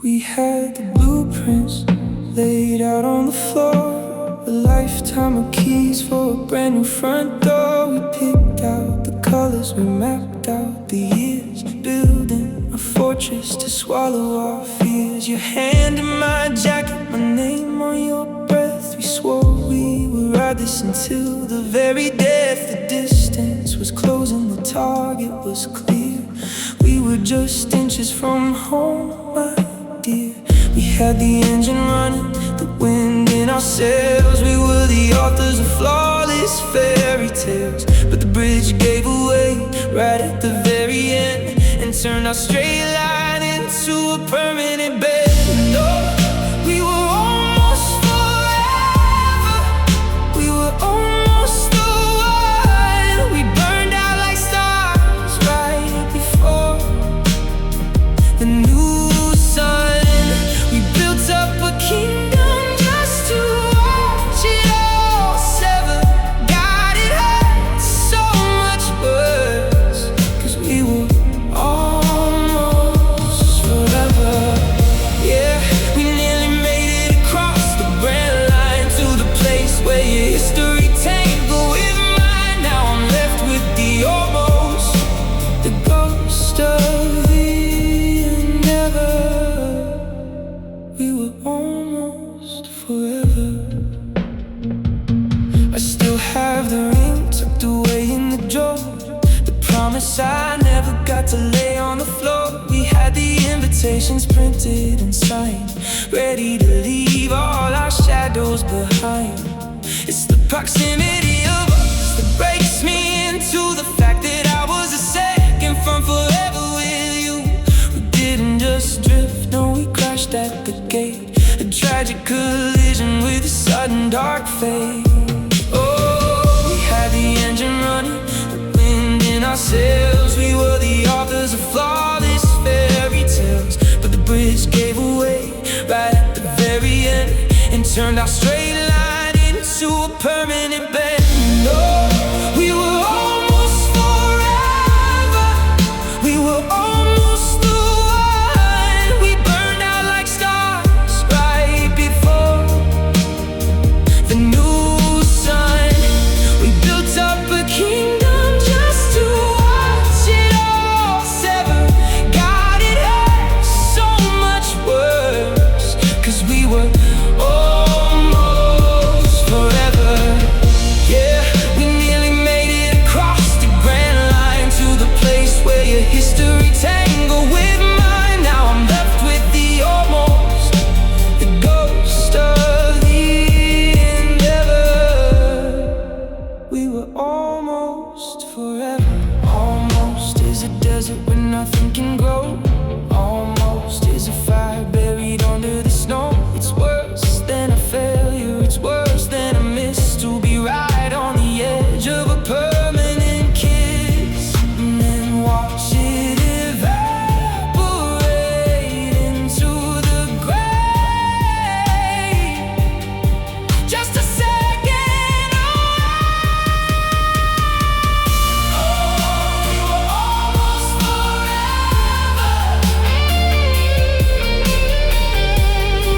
We had the blueprints laid out on the floor, a lifetime of keys for a brand new front door. We picked out the colors, we mapped out the years, building a fortress to swallow our fears. Your hand in my jacket, my name on your breath. We swore we would ride this until the very death. The distance was closing, the target was clear. We were just inches from home, my dear. We had the engine running, the wind in our sails. We were the authors of flawless fairy tales. But the bridge gave away right at the very end and turned our straight line into a permanent bed. No, we were almost forever. We were almost the one. We burned out like stars right before the new sun. We built up a kingdom just to watch it all sever. God, it hurt so much worse, 'cause we were almost forever. Yeah, we nearly made it across the grand line to the place where your history tangled with mine. Now I'm left with the almost, the ghost of the never. We were almost forever. I still have the ring tucked away in the drawer, the promise I never got to lay on the floor. We had the invitations printed and signed, ready to leave all our shadows behind. It's the proximity of us that breaks me into the fact that I was a second from forever with you. We didn't just drift, no, we crashed at the gate, a tragic collision with a sudden dark fade. Oh, we had the engine running, the wind in our sails. We were the authors of flawless fairy tales. But the bridge gave away right at the very end and turned our straight line into a permanent bed. No, we were almost forever. We were almost the one. We burned out like stars right before the new sun. We built up a kingdom just to watch it all sever. God, it hurt so much worse, 'cause we were almost forever. Yeah, we nearly made it across the grand line to the place where your history tangled with mine. Now I'm left with the almost, the ghost of the endeavor. We were almost forever. Almost is a desert where nothing can grow. Almost is a fire buried under the snow. It's worse than a failure, it's worse than a miss, to be right on the edge of a permanent kiss and then watch it evaporate into the grave. Just a second away. Oh, we were almost forever.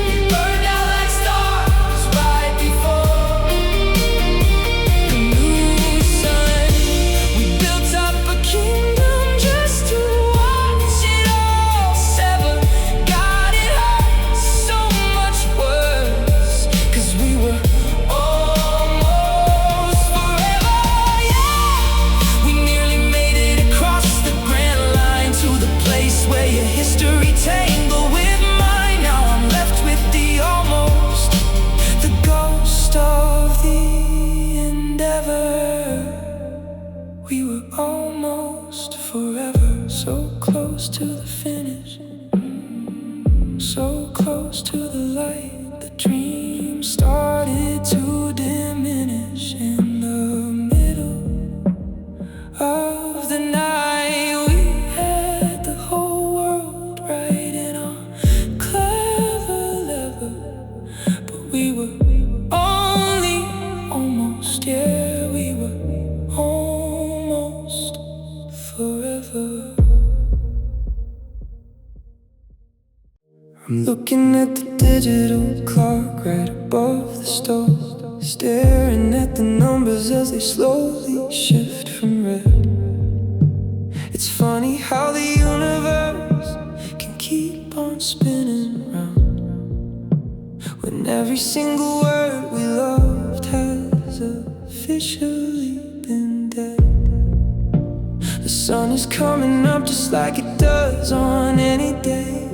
We burned out like stars right before the new sun. We built up a kingdom just to watch it all sever. God, it hurt so much worse, 'cause we were almost forever. Yeah, we nearly made it across the grand line to the place where your history tangled with mine. Now I'm left with the almost, the ghost of the endeavor. We were almost forever, so close to the finish, so close to the light. The dream started to diminish in the middle of the night. We had the whole world right in our clever lever, but we were only almost, yeah, we were almost forever. I'm looking at the digital clock right above the stove, staring at the numbers as they slowly shift from red. It's funny how the universe can keep on spinning round when every single word we loved has officially been dead. The sun is coming up just like it does on any day,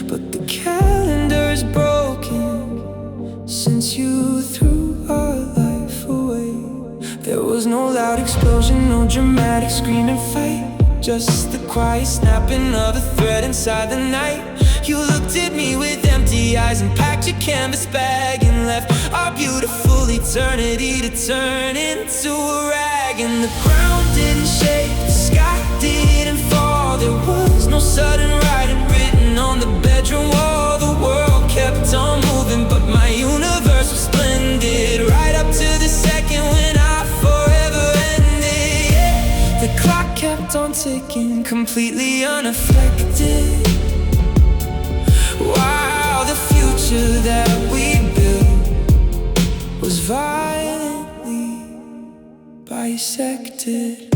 but the calendar is broken since you threw our life away. There was no loud explosion, no dramatic screaming fight, just the quiet snapping of a thread inside the night. You looked at me with empty eyes and packed your canvas bag and left our beautiful eternity to turn into a rag. And the ground didn't shake, the sky didn't fall. There was no sudden writing written on the bedroom wall. The world kept on moving, but my universe was splendid, right up to the second when I forever ended. Yeah. The clock kept on ticking, completely unaffected. Wow, the future that we built was violently bisected.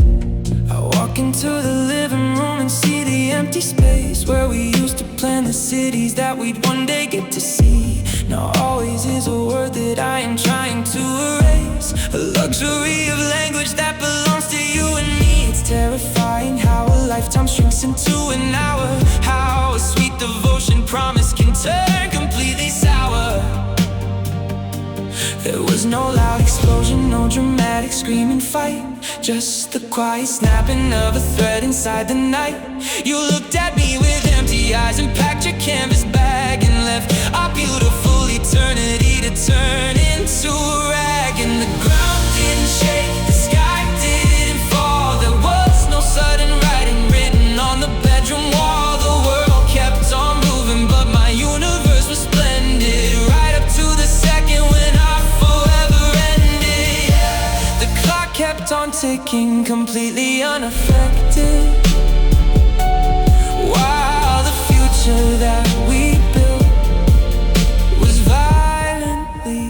I walk into the living room and see the empty space where we used to plan the cities that we'd one day get to see. Now always is a word that I am trying to erase, a luxury of language that belongs to you and me. It's terrifying how a lifetime shrinks into an hour, how a sweet devotion promise can turn completely sour. There was no loud explosion, no dramatic screaming fight, just the quiet snapping of a thread inside the night. You looked at me with empty eyes and packed your canvas bag and left our beautiful eternity to turn into a rag. And the ground didn't shake, the sky didn't fall. There was no sudden writing written on the bedroom wall. The world kept on moving, but my universe was splendid, right up to the second when our forever ended. Yeah. The clock kept on ticking, completely unaffected. Wow, the future that we built was violently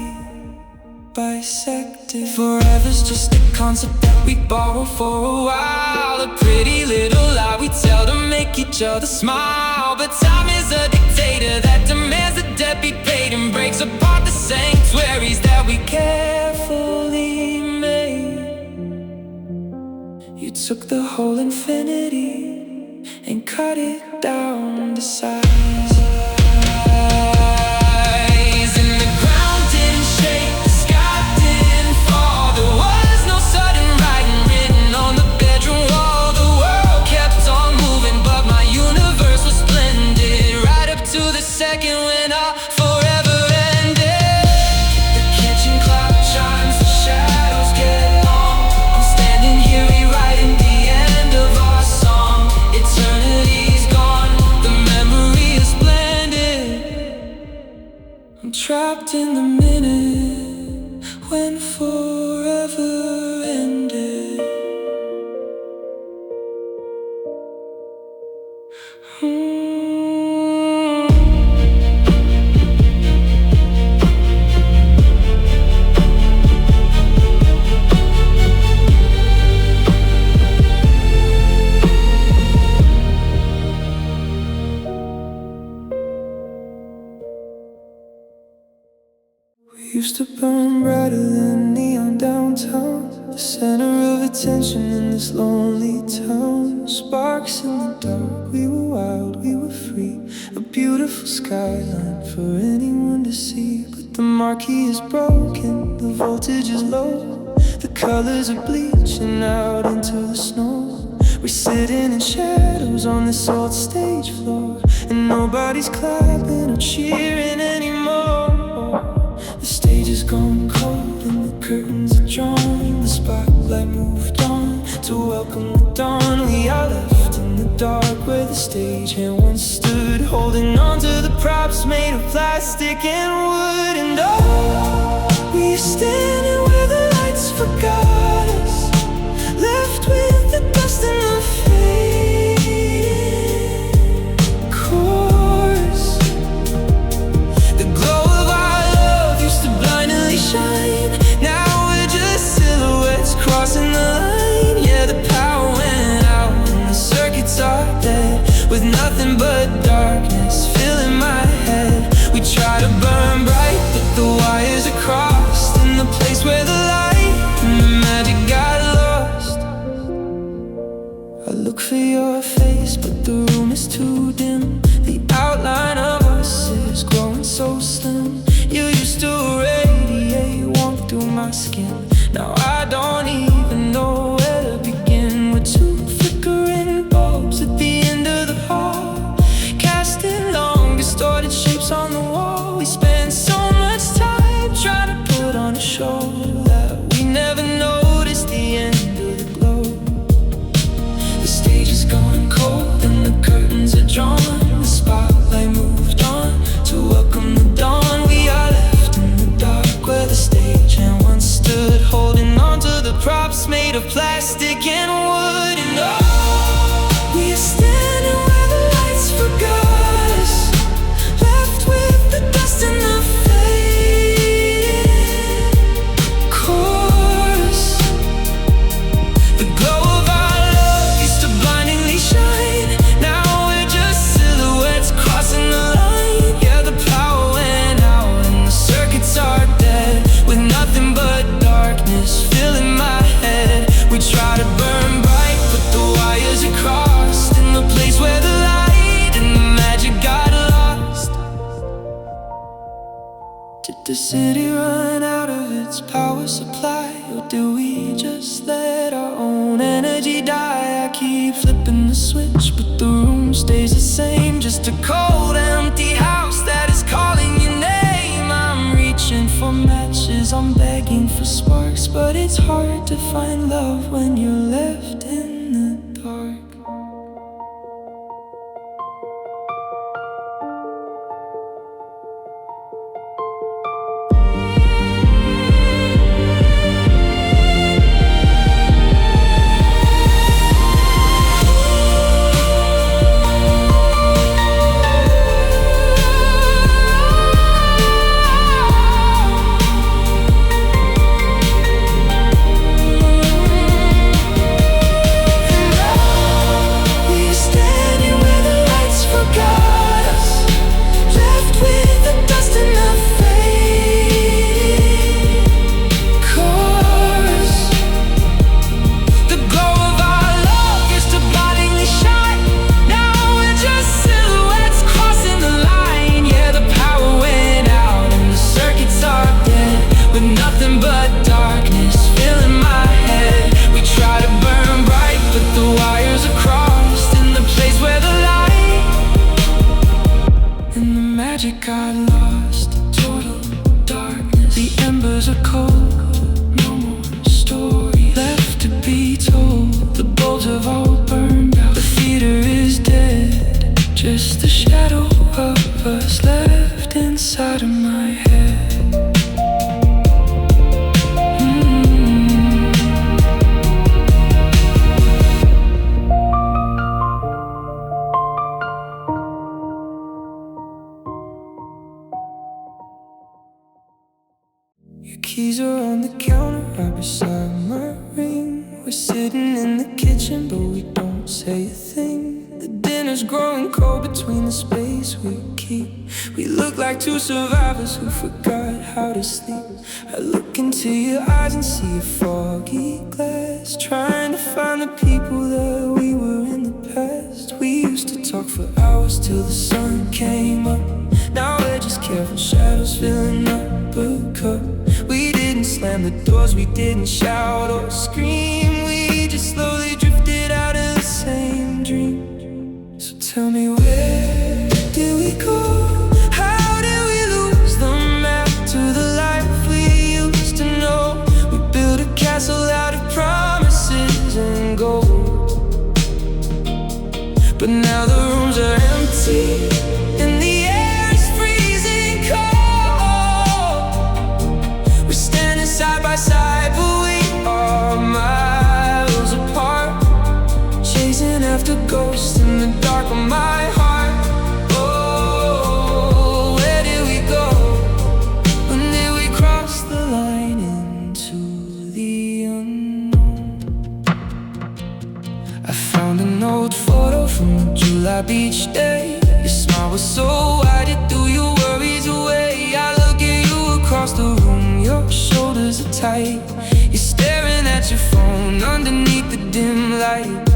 bisected. Forever's just a concept that we borrow for a while, a pretty little lie we tell to make each other smile. But time is a dictator that demands the debt be paid and breaks apart the sanctuaries that we carefully made. You took the whole infinity and cut it down to size. And the ground didn't shake, the sky didn't fall. There was no sudden writing written on the bedroom wall. The world kept on moving, but my universe was splendid, right up to the second when our forever ended. The kitchen clock chimes, the shadows get long. I'm standing here rewriting the end of our song. Eternity's gone, the memory is blended. I'm trapped in the minute when forever ended. We used to burn brighter than neon downtown, the center of attention in this lonely town. Sparks in the dark, we were wild, we were free, a beautiful skyline for anyone to see. But the marquee is broken, the voltage is low, the colors are bleaching out into the snow. We're sitting in shadows on this old stage floor, and nobody's clapping or cheering anymore. The stage is gone cold and the curtains are drawn. The spotlight moved on to welcome the dawn. We are left in the dark where the stagehand once stood, holding on to the props made of plastic and wood. And oh, we are standing where the lights forgot us, left with the dust and the fading chorus. Did the city run out of its power supply, or do we just let our own energy die? I keep flipping the switch, but the room stays the same. Just a cold, empty house that is calling your name. I'm reaching for matches, I'm begging for sparks, but it's hard to find love when you're left in the dark. Got lost, total darkness. The embers are cold, no more story left to be told. The bulbs have all burned out, the theater is dead. Just a shadow of us left inside of my head. Your keys are on the counter right beside my ring. We're sitting in the kitchen, but we don't say a thing. The dinner's growing cold between the space we keep. We look like two survivors who forgot how to sleep. I look into your eyes and see a foggy glass, trying to find the people that we were in the past. We used to talk for hours till the sun came up. Now we're just careful shadows filling up a cup. We didn't slam the doors, we didn't shout or scream. We just slowly drifted out of the same dream. So tell me, where did we go? How did we lose the map to the life we used to know? We built a castle out of promises and gold, but now the rooms are empty and the side by side, but we are miles apart, chasing after ghosts in the dark of my heart. Oh, where did we go? When did we cross the line into the unknown? I found an old photo from a July beach day. Your smile was so wide, it threw your worries away. I look at you across the room, your shoulders are tight. You're staring at your phone underneath the dim light.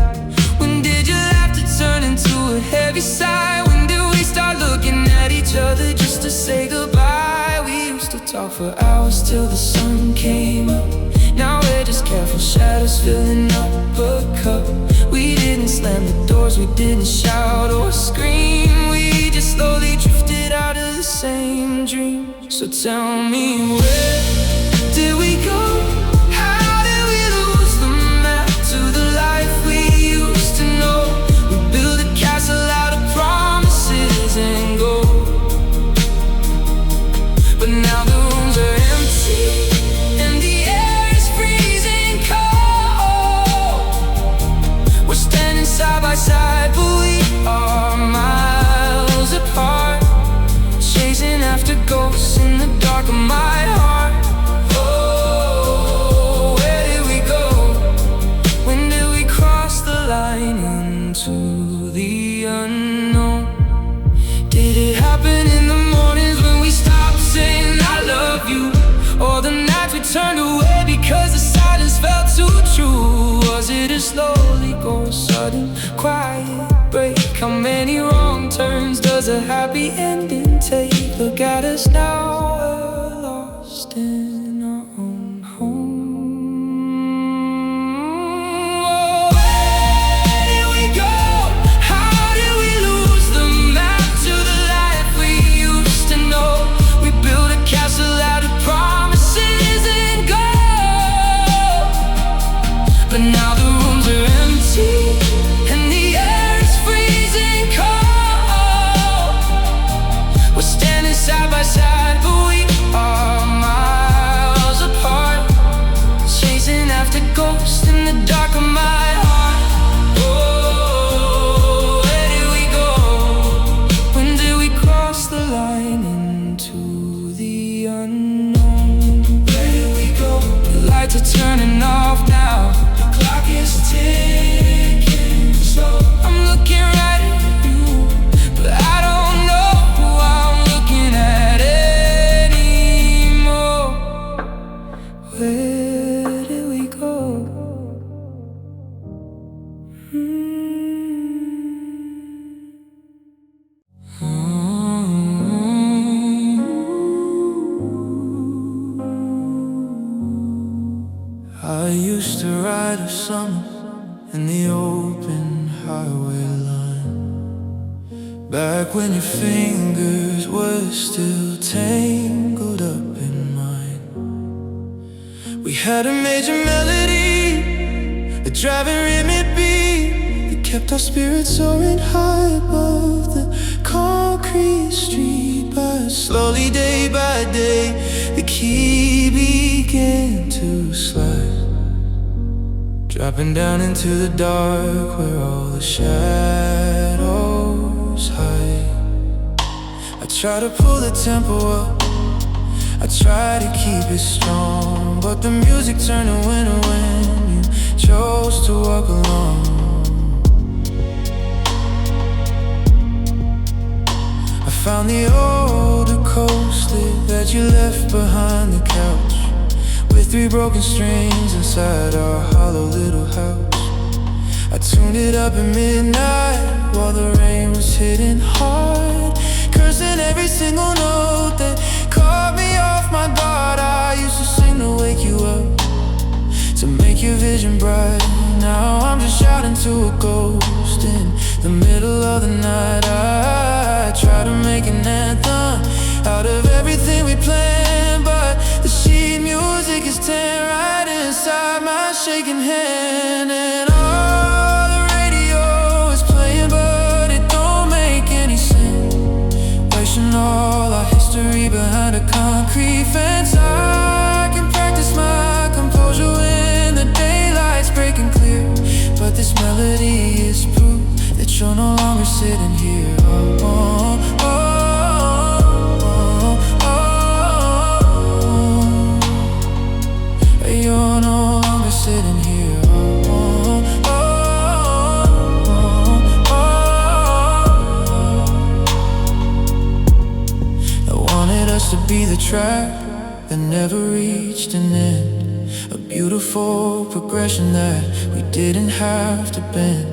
When did your laughter turn into a heavy sigh? When did we start looking at each other just to say goodbye? We used to talk for hours till the sun came up. Now we're just careful shadows filling up a cup. We didn't slam the doors, we didn't shout or scream. We just slowly drifted out of the same dream. So tell me, where did we go? How did we lose the map to the life we used to know? We built a castle out of promises and gold, but now the rooms are empty and the air is freezing cold. We're standing side by side, but we are miles apart, chasing after ghosts in the dark of my heart. Oh, where did we go? When did we cross the line into the unknown? Did it happen in the mornings when we stopped saying I love you? Or the nights we turned away because the silence felt too true? Was it a slowly go sudden quiet break? How many wrong turns does a happy ending take? Look at us now, in our own home. But now the rooms are empty and the air is freezing cold. We're standing side by side, but we are miles apart, chasing after ghosts in the dark of my heart. Oh, where did we go? When did we cross the line into the unknown? Where did we go? The lights are turning off now. It's ticking slow. I'm looking right at you, but I don't know who I'm looking at anymore. Where did we go? I used to ride a summer in the open highway line, back when your fingers were still tangled up in mine. We had a major melody, a driving rhythm beat that kept our spirits soaring high above the concrete street. But slowly, day by day, the key began to slide, dropping down into the dark where all the shadows hide. I try to pull the tempo up, I try to keep it strong, but the music turned to winter when you chose to walk along. I found the older coaster that you left behind the couch, with 3 broken strings inside our hollow little house. I tuned it up at midnight while the rain was hitting hard, cursing every single note that caught me off my guard. I used to sing to wake you up, to make your vision bright. Now I'm just shouting to a ghost in the middle of the night. I try to make an anthem out of everything we planned, but the sheet music is tearing right inside my shaking hand. And all the radio is playing, but it don't make any sense, wasting all our history behind a concrete fence. I can practice my composure when the daylight's breaking clear, but this melody is proof that you're no longer sitting here. Oh, oh, oh. You're no longer sitting here. Oh, oh, oh, oh. I wanted us to be the track that never reached an end, a beautiful progression that we didn't have to bend.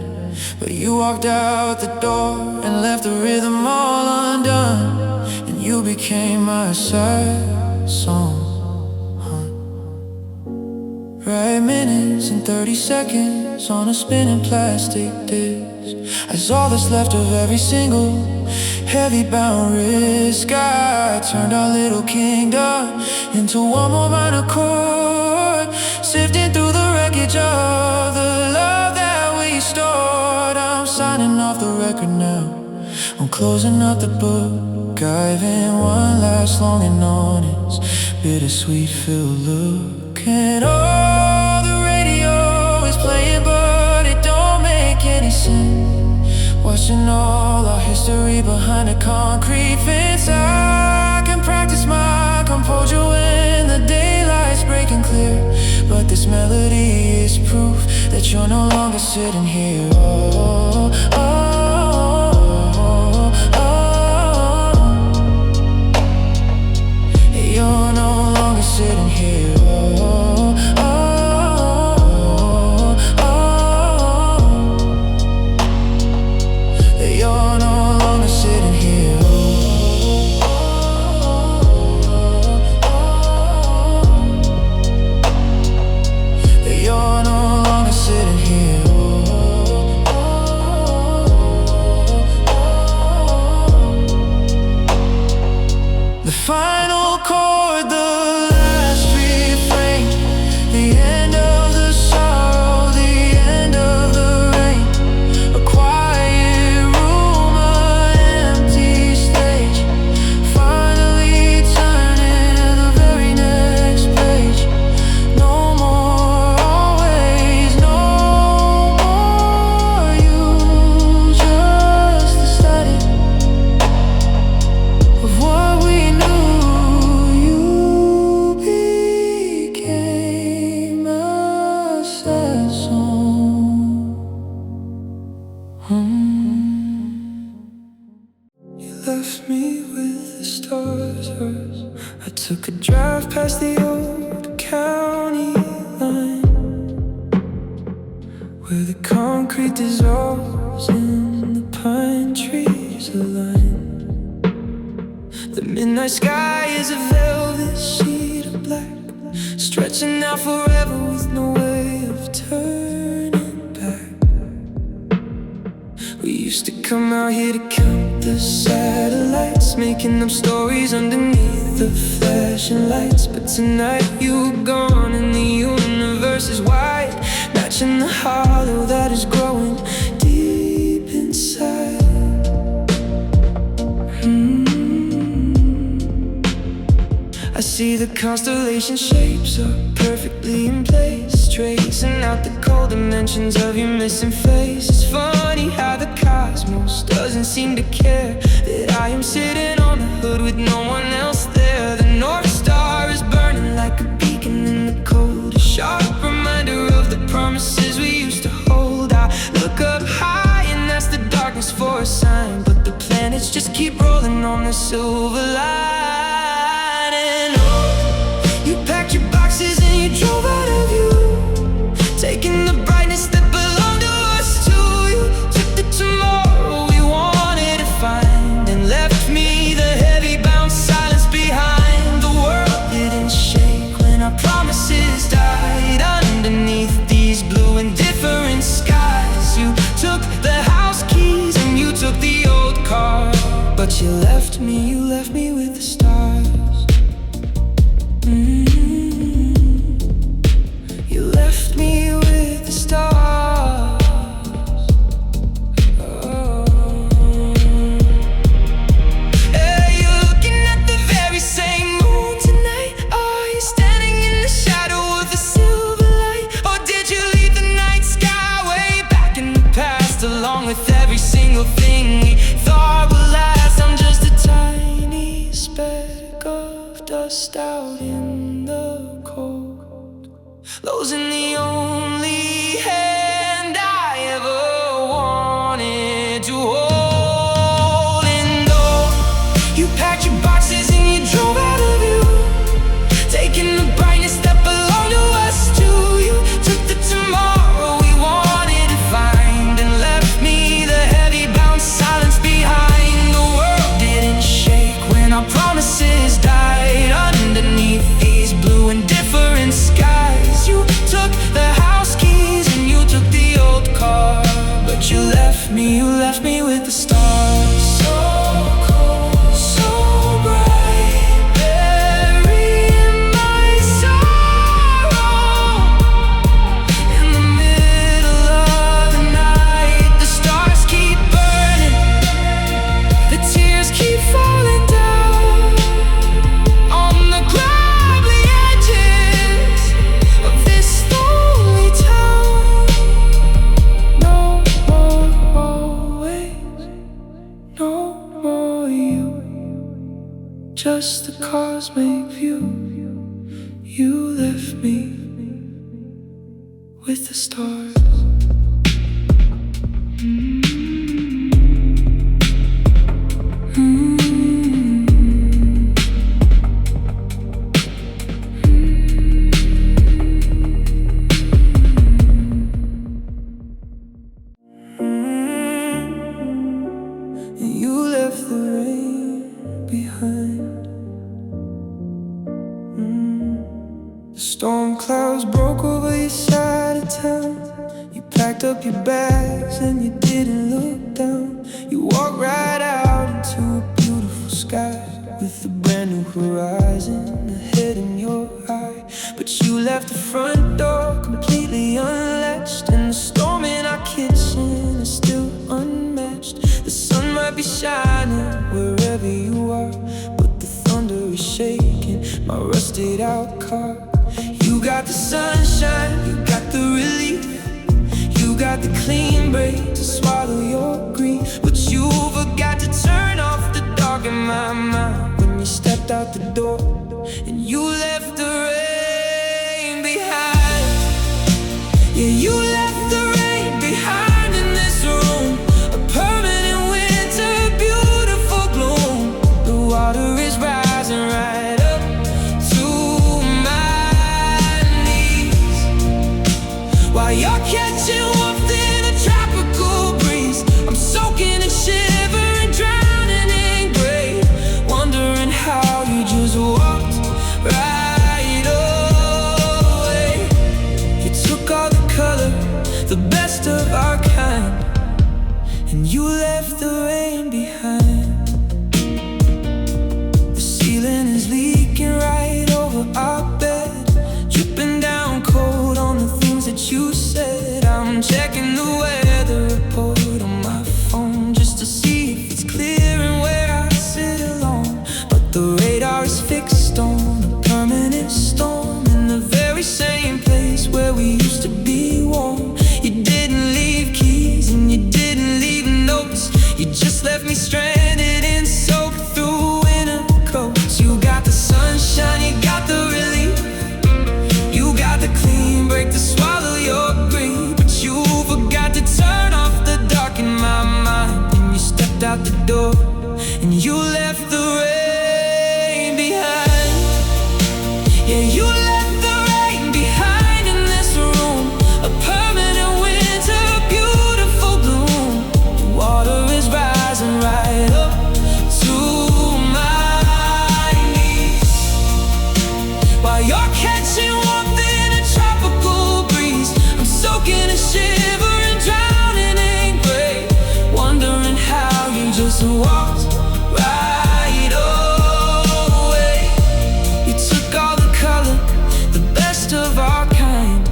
But you walked out the door and left the rhythm all undone, and you became my sad song. 5 minutes and 30 seconds on a spinning plastic disc is all that's left of every single heavy bound risk. I turned our little kingdom into one more minor chord, sifting through the wreckage of the love that we stored. I'm signing off the record now, I'm closing up the book, giving one last longing on its bittersweet filled look. And all the radio is playing, but it don't make any sense, watching all our history behind a concrete fence. I can practice my composure when the daylight's breaking clear, but this melody is proof that you're no longer sitting here. Oh, oh, oh, oh. You're no longer sitting here. final chord, the last refrain, the end of the sorrow, the end of the rain. A quiet room, an empty stage, finally turning the very next page. No more always, no more you, just the static of what we knew. You became a sad song. You left me with the stars. I took a drive past the old county line, where the concrete dissolves and the pine trees align. The midnight sky is a velvet sheet of black, stretching out forever with no way of turning back. We used to come out here to count the satellites, making up stories underneath the flashing lights. But tonight you were gone and the universe is wide, matching the hollow that is growing deep inside. I see the constellation shapes up perfectly in place, tracing out the cold dimensions of your missing face. It's funny how the cosmos doesn't seem to care that I am sitting on the hood with no one else there. The North Star is burning like a beacon in the cold, a sharp reminder of the promises we used to hold. I look up high and ask the darkness for a sign, but the planets just keep rolling on the silver line. You packed your boxes and you drove out of you, taking the brightness that belonged to us too. You took the tomorrow we wanted to find and left me the heavy bound silence behind. The world didn't shake when our promises died underneath these blue indifferent skies. You took the house keys and you took the old car, but you left me with the stars. You left me with the stars. Oh. Hey, you're looking at the very same moon tonight. Are you standing in the shadow of the silver light? Or did you leave the night sky way back in the past, along with every single thing we thought would last? I'm just a tiny speck of dust out in the cold, losing the only hand I ever wanted to hold. And oh, you packed your boxes and you drove out of you, taking the brightness that belonged to us too. You took the tomorrow we wanted to find and left me the heavy bound silence behind. The world didn't shake when our promises died underneath these blue indifferent skies. You took the house keys and you took the old car, but you left me with the stars. So cold, so bright, burying my sorrow. In the middle of the night, the stars keep burning, the tears keep falling down on the cloudy edges of this lonely town. No more always, no more you, just the cosmic view. You left me with the stars. You left the rain behind. The storm clouds broke over your side of town. You packed up your bags and you didn't look down. You walked right out into a beautiful sky with a brand new horizon ahead in your eye. But you left the front door completely unlatched, and the storm in our kitchen is still unmatched. The sun might be shining wherever you are, but the thunder is shaking my rusted out car. You got the sunshine, you got the relief, you got the clean break to swallow your grief. But you forgot to turn off the dark in my mind when you stepped out the door and you left the rain behind. Yeah, you left the rain behind in this room, a permanent winter, beautiful gloom. The water is rising right up to my knees, while you're catching warmth in a tropical breeze. I'm soaking and shivering, drowning in gray, wondering how you just walked right away. You took all the color, the best of our kind, and you left the rain behind. The ceiling is leaking right over our bed, dripping down cold on the things that you said. I'm checking the weather report on my phone just to see if it's clear and where I sit alone. But the radar is fixed on a permanent storm in the very same place where we used to be warm. You didn't leave keys and you didn't leave notes, you just left me stranded and soaked through winter coats. You got the sunshine, you got the relief, you got the clean break to swallow your grief. But you forgot to turn off the dark in my mind, and you stepped out the door and you left the rain behind. Yeah, you left the rain behind in this room, a permanent winter, beautiful gloom. The water is rising right up to my knees, while you're catching warmth in a tropical breeze. I'm soaking and shivering, drowning in gray, wondering how you just walked right away. You took all the color, the best of our kind,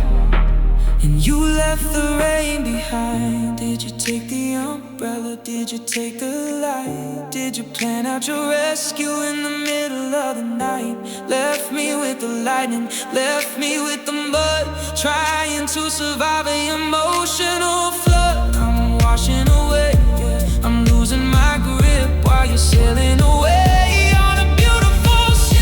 and you left the rain behind. Did you take the umbrella? Did you take the light? Did you plan out your rescue in the middle of the night? Left me with the lightning, left me with the mud, trying to survive an emotional flood. I'm washing away, yeah, I'm losing my grip while you're sailing away on a beautiful ship.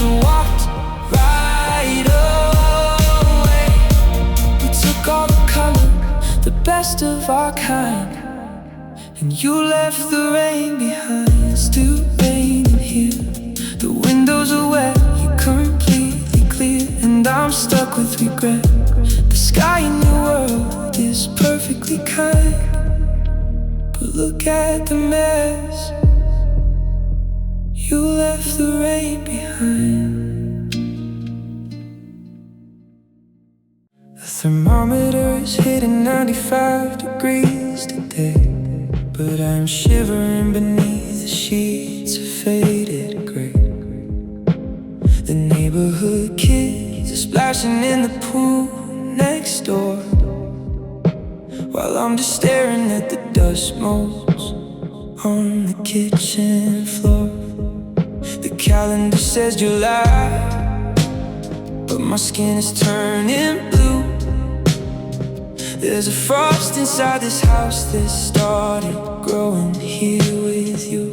Walked right away. We took all the color, the best of our kind, and you left the rain behind. Still raining here, the windows are wet, you're completely clear, and I'm stuck with regret. The sky in your world is perfectly kind, but look at the mess. You left the rain behind. The thermometer is hitting 95 degrees today, but I'm shivering beneath the sheets of faded gray. The neighborhood kids are splashing in the pool next door, while I'm just staring at the dust motes on the kitchen floor. The calendar says July, but my skin is turning blue. There's a frost inside this house that's starting growing here with you.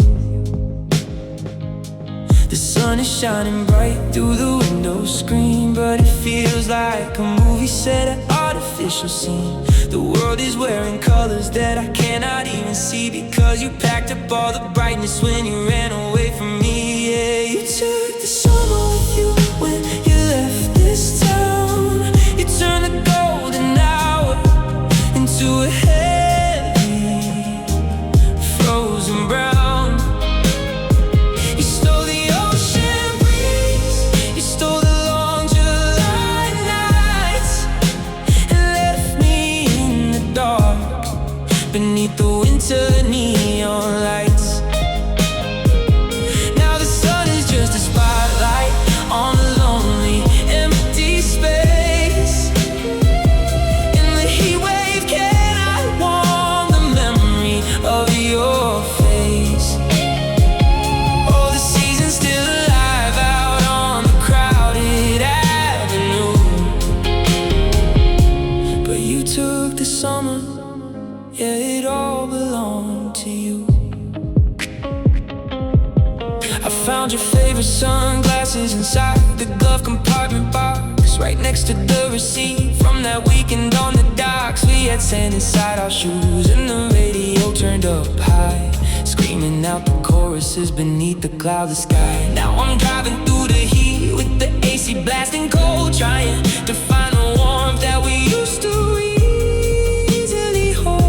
The sun is shining bright through the window screen, but it feels like a movie set, an artificial scene. The world is wearing colors that I cannot even see, because you packed up all the brightness when you ran away from me. Yeah, you took the summer with you when you left this town. You turned the golden hour into a heavy frozen brown. You stole the ocean breeze, you stole the long July nights, and left me in the dark beneath the winter neon lights. Now the sun is just a spotlight on a lonely, empty space. In the heat wave, can I warm the memory of your face? Oh, the season's still alive out on the crowded avenue, but you took the summer, yeah, it all belonged to you. I found your favorite sunglasses inside the glove compartment box, right next to the receipt from that weekend on the docks. We had sand inside our shoes and the radio turned up high, screaming out the choruses beneath the cloudless sky. Now I'm driving through the heat with the AC blasting cold, trying to find the warmth that we used to easily hold.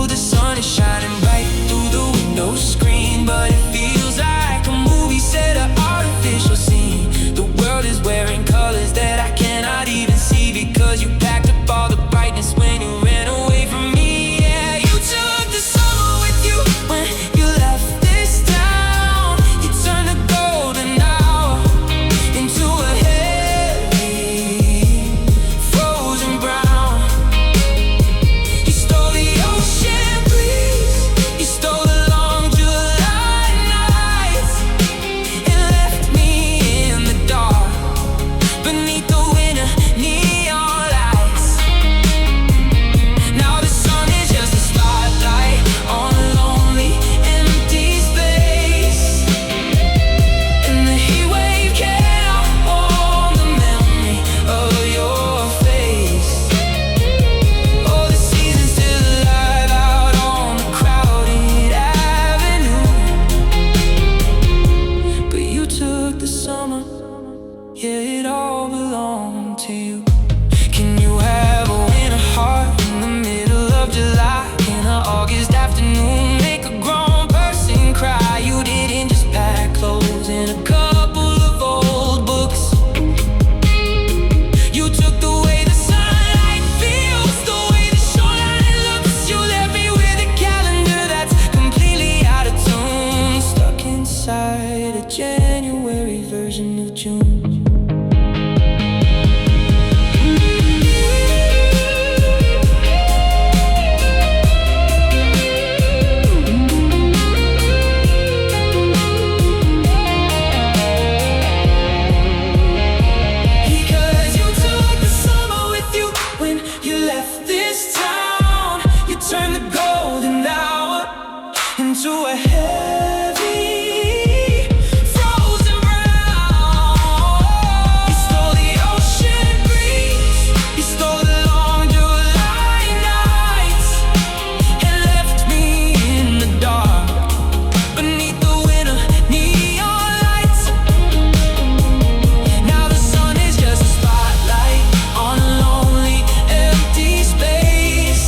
The sun is shining bright through the window screen, but it feels like a movie set, an artificial scene. The world is wearing colors that I cannot even see, because you packed up all the brightness when you ran away from me. Yeah, you took the summer with you when you left this town. You turned the golden hour into a heavy frozen brown. You stole the ocean breeze, you stole the long July nights, and left me in the dark beneath the winter neon lights. Now the sun is just a spotlight on a lonely, empty space. And the heat wave cannot warm the memory of your face. Oh, the season's still alive out on the crowded avenue, but you took the summer, yeah, it all belonged to you. Can you have a winter heart in the middle of July? In an August afternoon, make a grown person cry? You didn't just pack clothes and a couple of old books. You took the way the sunlight feels, the way the shoreline looks. You left me with a calendar that's completely out of tune, stuck inside a January version of June. Because you took the summer with you when you left this town. You turned the golden hour into a heavy frozen brown. You stole the ocean breeze, you stole the long July nights, and left me in the dark beneath the winter neon lights. Now the sun is just a spotlight on a lonely, empty space.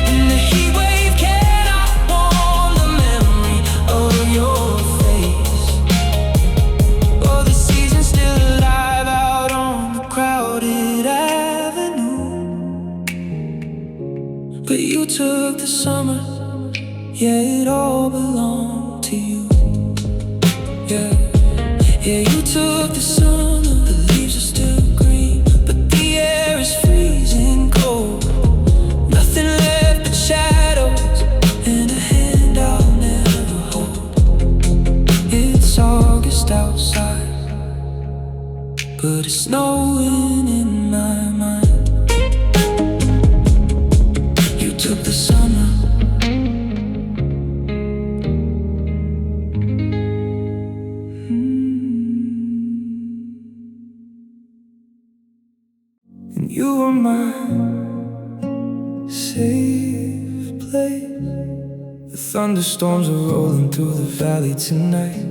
And the heat wave cannot warm the memory of your face. Oh, the season's still alive out on the crowded avenue, but you took the summer, yeah, it all belonged to you. Yeah, yeah, you took the summer. The leaves are still green, but the air is freezing cold. Nothing left but shadows and a hand I'll never hold. It's August outside, but it's snowing in my mind. You took my safe place. The thunderstorms are rolling through the valley tonight.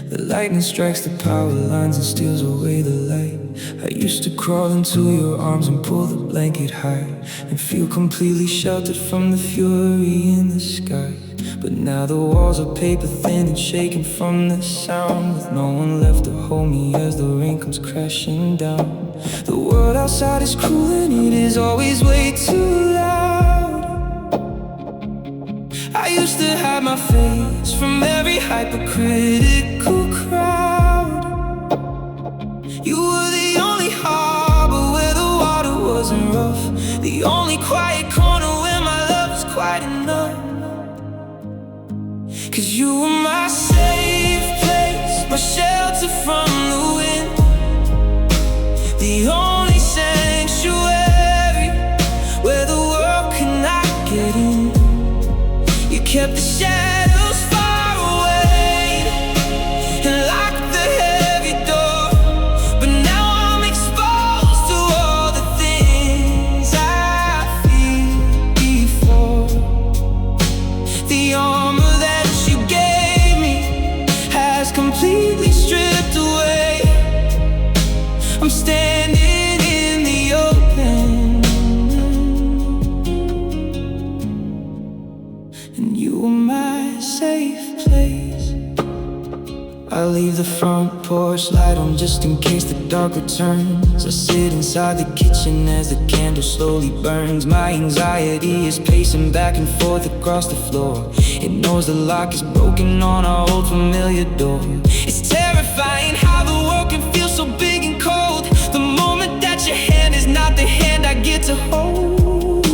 The lightning strikes the power lines and steals away the light. I used to crawl into your arms and pull the blanket high and feel completely sheltered from the fury in the sky. But now the walls are paper thin and shaking from the sound, with no one left to hold me as the rain comes crashing down. The world outside is cruel and it is always way too loud. I used to hide my face from every hypocritical crowd. You were the only harbor where the water wasn't rough, the only quiet corner where my love was quite enough. 'Cause you were my safe place, my shelter from the wind, the only sanctuary where the world could not get in. You kept the shadows far away and locked the heavy door. But now I'm exposed to all the things I feared before. The armor that you gave me has completely stripped away. I'm standing in the open, and you were my safe place. I leave the front porch light on just in case the dark returns. I sit inside the kitchen as the candle slowly burns. My anxiety is pacing back and forth across the floor. It knows the lock is broken on our old familiar door. It's terrifying how the world can feel so big and cold the moment that your hand is not the hand I get to hold.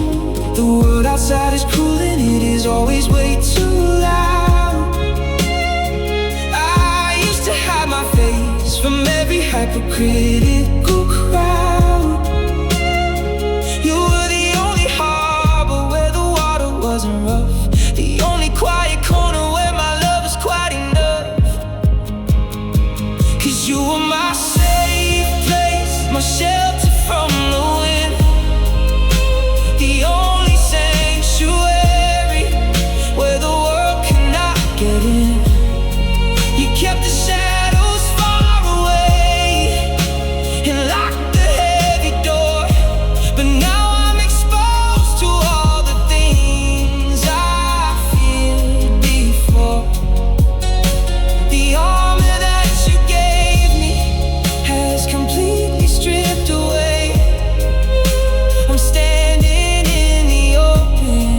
The world outside is cruel and it is always way too loud. I used to hide my face from every hypocritical crowd. You were the only harbor where the water wasn't rough, the only quiet corner where my love was quite enough. 'Cause you were my safe place, my shelter from the wind, the only sanctuary where the world cannot get in. You kept the shadows far away and locked the heavy door. But now I'm exposed to all the things I feared before. The armor that you gave me has completely stripped away. I'm standing in the open,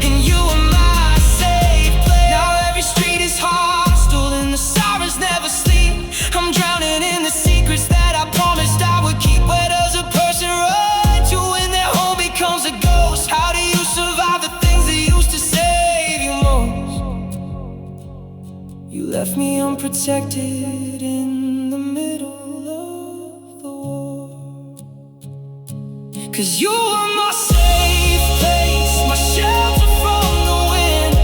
and you are my safe place. Now every street is hostile and the sirens never sleep. I'm drowning in the secrets that I promised I would keep. Where does a person run to when their home becomes a ghost? How do you survive the things that used to save you most? You left me unprotected in the middle of the war. 'Cause you were my safe place, my shelter from the wind,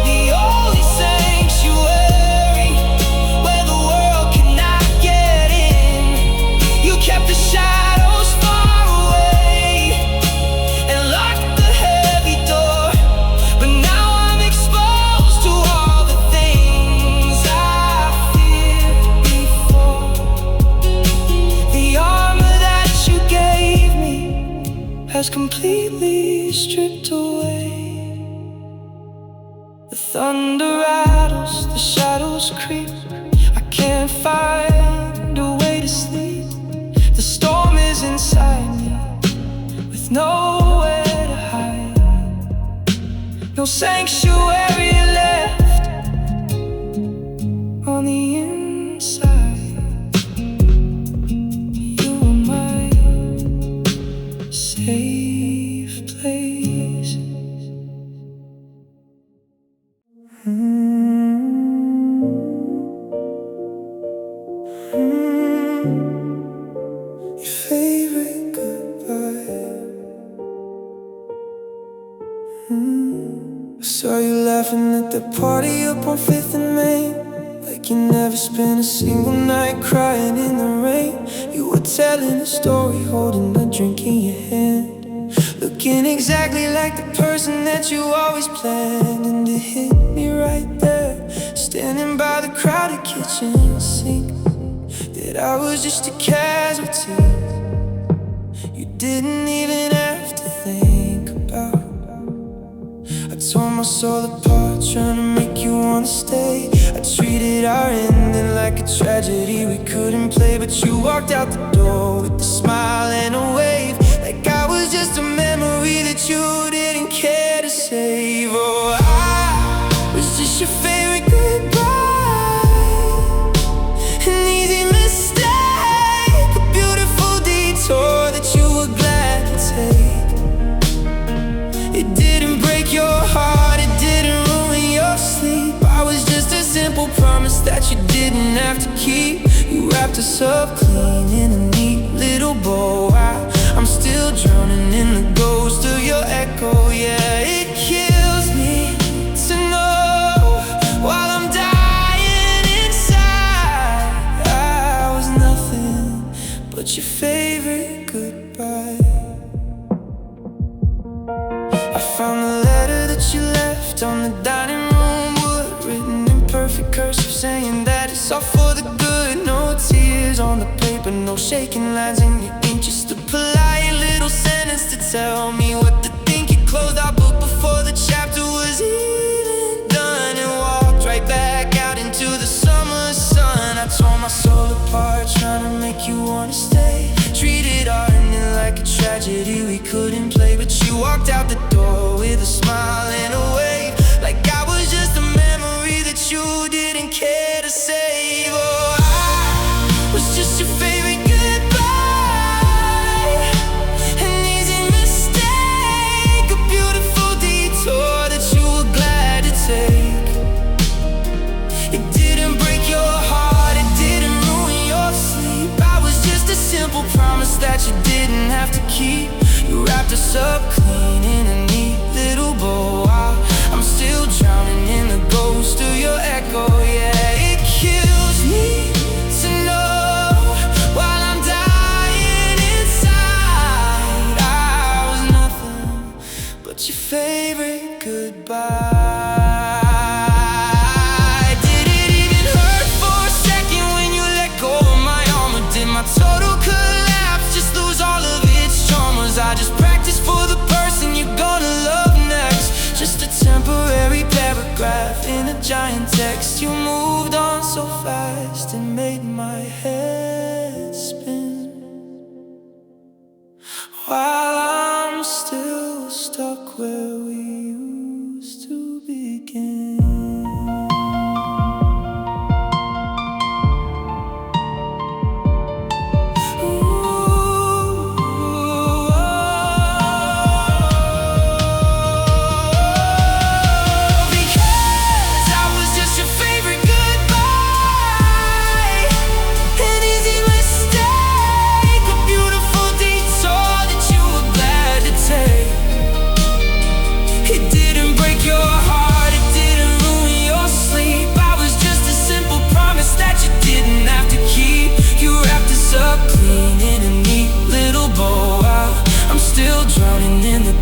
the only sanctuary where the world cannot get in. You kept the shadows far away and locked the heavy door. But now I'm exposed to all the things I feared before. The armor that you gave me has completely stripped away. The thunder rattles, the shadows creep. I can't find a way to sleep. The storm is inside me with nowhere to hide. No sanctuary left on the inside. You are my safe place. Your favorite goodbye. I saw you laughing at the party up on 5th and Main, like like you never spent a single night crying in the rain. You were telling a story, holding a drink in your hand, looking exactly like the person that you always planned. And it hit me right there, standing by the crowded kitchen sink, that I was just a casualty you didn't even have to think about. I tore my soul apart, trying to make you wanna stay. I treated our ending like a tragedy we couldn't play, but you walked out the door with a smile and a wave, like I was just a memory that you didn't care to save. Oh, I was just your favorite goodbye, an easy mistake, a beautiful detour that you were glad to take. It didn't break your heart, it didn't ruin your sleep. I was just a simple promise that you didn't have to keep. You wrapped us up clean in a neat little bow. I'm still drowning in the ghost of your echo. Yeah, it kills me to know while I'm dying inside, I was nothing but your favorite goodbye. I found the letter that you left on the dining room wood, written in perfect cursive, saying that it's all for the good. No tears on the paper, no shaking lines in your ink, just a polite little sentence to tell me what to think. You closed our book before the chapter was even done, and walked right back out into the summer sun. I tore my soul apart, trying to make you wanna stay. Treated our ending like a tragedy we couldn't play, but you walked out the door with a smile and a wave, like I was just a memory that you didn't care to save. Oh, I was just your favorite goodbye, an easy mistake, a beautiful detour that you were glad to take. It didn't break your heart, it didn't ruin your sleep. I was just a simple promise that you didn't have to keep. You wrapped us up clean in a neat little bow. I'm still drowning in the ghost of your echo. Yeah, it kills me to know while I'm dying inside, I was nothing but your favorite goodbye. Did it even hurt for a second when you let go of my arm, or did my total collapse just lose all of its traumas? I just practice for the person you're gonna love next, just a temporary paragraph in a giant text. You moved on so fast, it made my head spin, while I'm still stuck where we used to begin.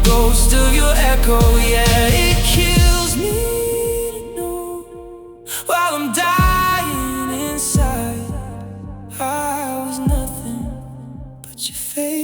Ghost of your echo, yeah, it kills me to know while I'm dying inside, I was nothing but your face.